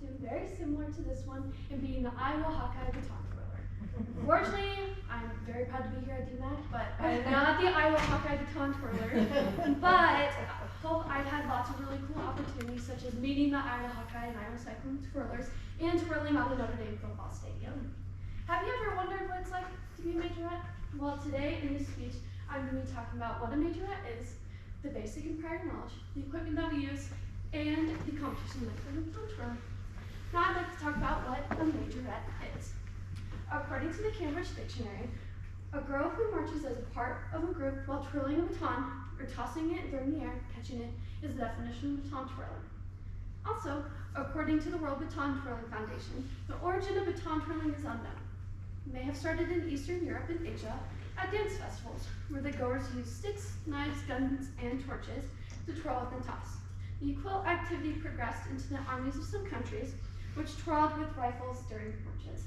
costume, very similar to this one, and being the Iowa Hawkeye baton twirler. Fortunately, I'm very proud to be here at DMACC, but I'm not the Iowa Hawkeye baton twirler. But I've had lots of really cool opportunities, such as meeting the Iowa Hawkeye and Iowa Cyclone twirlers and twirling on the Notre Dame football stadium. Have you ever wondered what it's like to be a majorette? Well, today in this speech, I'm going to be talking about what a majorette is, the basic and prior knowledge, the equipment that we use, and the competition like the baton twirling. Now I'd like to talk about what a majorette is. According to the Cambridge Dictionary, a girl who marches as a part of a group while twirling a baton or tossing it during the air, catching it, is the definition of baton twirler. Also, according to the World Baton Twirling Foundation, the origin of baton twirling is unknown. It may have started in Eastern Europe and Asia at dance festivals, where the goers used sticks, knives, guns, and torches to twirl with and toss. The quill activity progressed into the armies of some countries, which twirled with rifles during marches.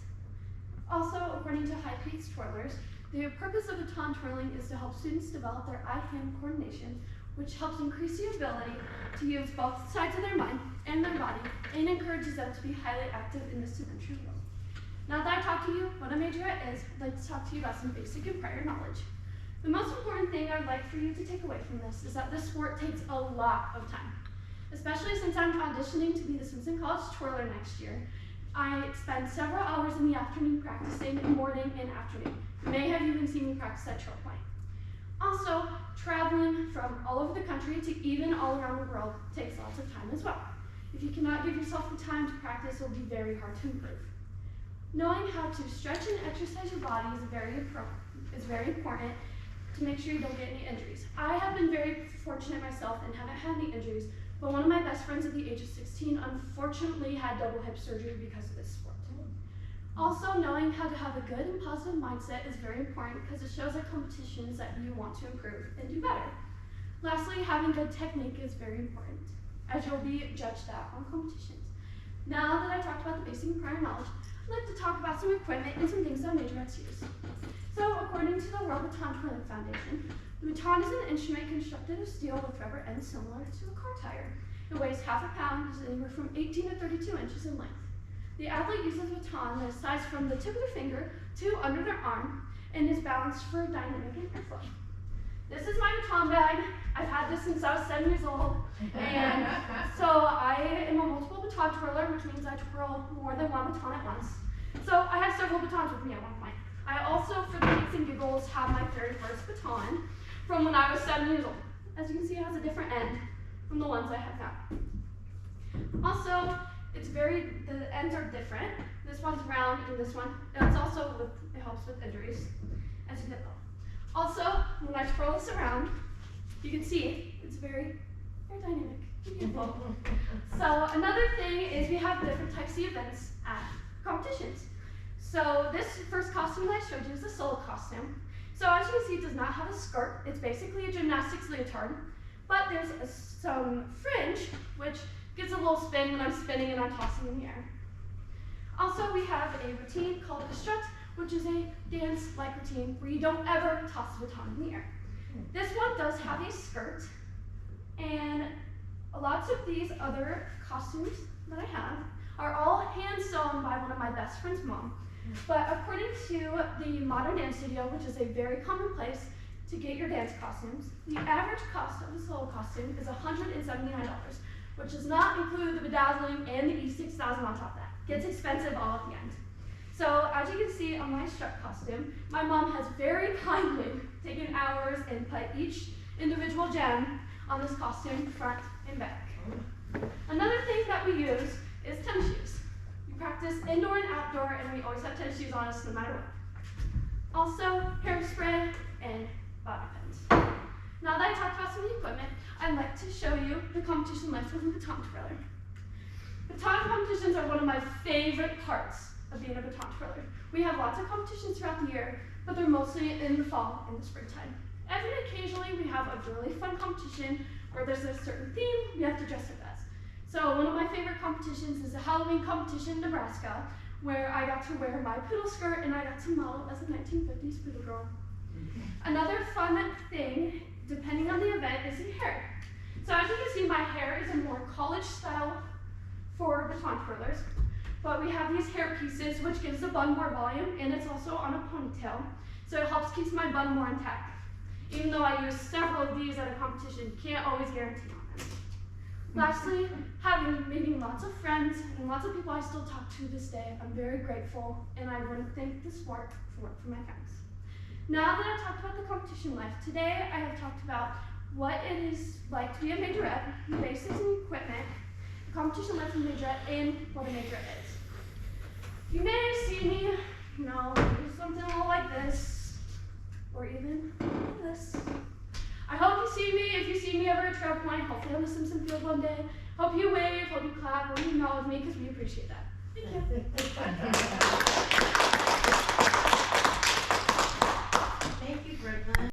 Also, according to High Peaks twirlers, the purpose of baton twirling is to help students develop their eye-hand coordination, which helps increase the ability to use both sides of their mind and their body, and encourages them to be highly active in the studentry world. Now that I talked to you what a majorette is, I'd like to talk to you about some basic and prior knowledge. The most important thing I'd like for you to take away from this is that this sport takes a lot of time, especially since I'm auditioning to be the Simpson College twirler next year. I spend several hours in the afternoon practicing, morning and afternoon. You may have even seen me practice at Troll Point. Also, traveling from all over the country to even all around the world takes lots of time as well. If you cannot give yourself the time to practice, it will be very hard to improve. Knowing how to stretch and exercise your body is very important to make sure you don't get any injuries. I have been very fortunate myself and haven't had any injuries, but one of my best friends at the age of 16 unfortunately had double hip surgery because of this sport. Also, knowing how to have a good and positive mindset is very important because it shows at competitions that you want to improve and do better. Lastly, having good technique is very important, as you'll be judged at on competitions. Now that I've talked about the basic and prior knowledge, I'd like to talk about some equipment and some things that majorettes use. So, according to the World Baton Twirling Foundation, the baton is an instrument constructed of steel with rubber ends similar to a car tire. It weighs half a pound, is anywhere from 18 to 32 inches in length. The athlete uses a baton that is sized from the tip of their finger to under their arm and is balanced for dynamic and airflow. This is my baton bag. I've had this since I was 7 years old. And so I am a multiple baton twirler, which means I twirl more than one baton at once. So I have several batons with me at one point. I also, for the kicks and giggles, have my very first baton from when I was 7 years old. As you can see, it has a different end from the ones I have now. Also, the ends are different. This one's round and this one. And it helps with injuries as you get low. Also, when I twirl this around, you can see it's very dynamic and beautiful. So another thing is we have different types of events at competitions. So this first costume that I showed you is a solo costume. So as you can see, it does not have a skirt. It's basically a gymnastics leotard, but there's some fringe, which gives a little spin when I'm spinning and I'm tossing in the air. Also, we have a routine called a strut, which is a dance-like routine where you don't ever toss the baton in the air. This one does have a skirt, and lots of these other costumes that I have are all hand-sewn by one of my best friend's mom. But according to the Modern Dance Studio, which is a very common place to get your dance costumes, the average cost of a solo costume is $179, which does not include the bedazzling and the E6000 on top of that. Gets expensive all at the end. So as you can see on my strut costume, my mom has very kindly taken hours and put each individual gem on this costume front and back. Another thing that we use is tennis shoes. We practice indoor and outdoor, and we always have tennis shoes on us no matter what. Also, hairspray and bobby pins. Now that I talked about some of the equipment, I'd like to show you the competition left with the baton twirler. Baton competitions are one of my favorite parts of being a baton twirler. We have lots of competitions throughout the year, but they're mostly in the fall and the springtime. Every occasionally we have a really fun competition where there's a certain theme we have to dress up as. So one of my favorite competitions is the Halloween competition in Nebraska, where I got to wear my poodle skirt and I got to model as a 1950s poodle girl. Another fun thing, depending on the event, is the hair. So as you can see, my hair is a more college style for baton twirlers. But we have these hair pieces, which gives the bun more volume, and it's also on a ponytail, so it helps keep my bun more intact. Even though I use several of these at a competition, can't always guarantee on them. Lastly, making lots of friends and lots of people I still talk to this day. I'm very grateful, and I want to thank the sport for my friends. Now that I've talked about the competition life, today I have talked about what it is like to be a majorette, the basics and equipment, competition life in majorette, and what a majorette is. You may see me, do something a little like this, or even like this. I hope you see me. If you see me ever at Trail Point, hopefully on the Simpson Field one day, hope you wave, hope you clap, hope you acknowledge me, because we appreciate that. Thank you. Thank you, Brooklyn.